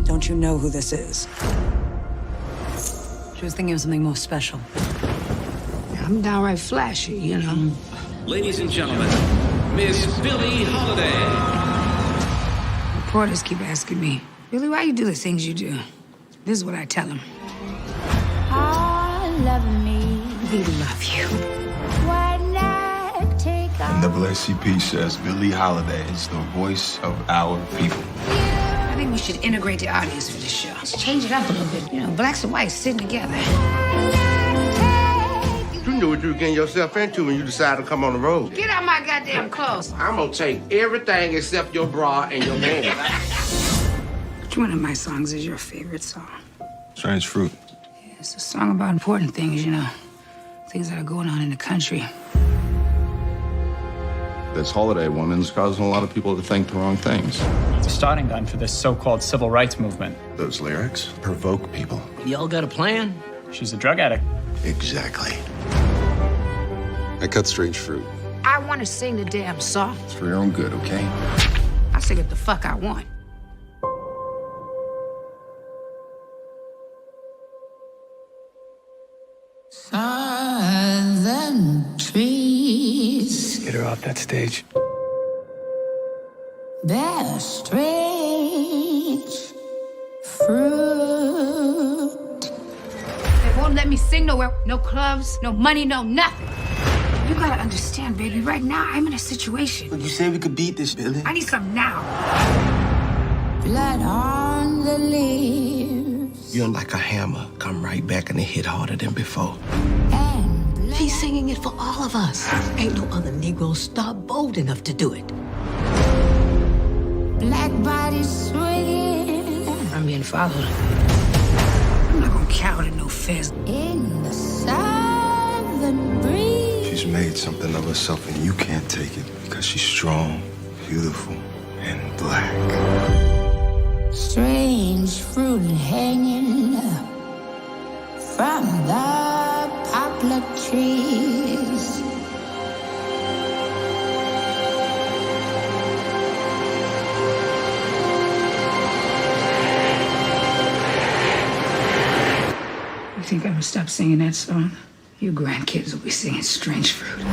Don't you know who this is? She was thinking of something more special. I'm downright flashy, you know. Ladies and gentlemen, Miss Billie Holiday. Reporters keep asking me, Billie, why you do the things you do? This is what I tell them. I love me. We love you. NAACP says Billie Holiday is the voice of our people. I think we should integrate the audience for this show. Let's change it up a little bit. You know, blacks and whites sitting together. You knew what you were getting yourself into when you decided to come on the road. Get out my goddamn clothes. I'm gonna take everything except your bra and your pants. Which one of my songs is your favorite song? Strange Fruit. Yeah, it's a song about important things, you know. Things that are going on in the country. This holiday woman's causing a lot of people to think the wrong things. It's a starting gun for this so-called civil rights movement. Those lyrics provoke people. Y'all got a plan? She's a drug addict. Exactly. I cut Strange Fruit. I want to sing the damn song. It's for your own good, okay? I sing what the fuck I want. Southern trees. Get her off that stage. Bear strange fruit. They won't let me sing nowhere. No clubs, no money, no nothing. You gotta understand, baby, right now I'm in a situation. But you said we could beat this, Billie. I need something now. Blood on the leaves. You're like a hammer. Come right back and it hit harder than before. She's singing it for all of us. Ain't no other Negro star bold enough to do it. Black bodies swinging. I'm being followed. I'm not gonna cower to no fez. In the southern breeze. She's made something of herself and you can't take it because she's strong, beautiful, and black. Strange fruit hanging from the poplar trees. You think I'm gonna stop singing that song? You grandkids will be singing Strange Fruit.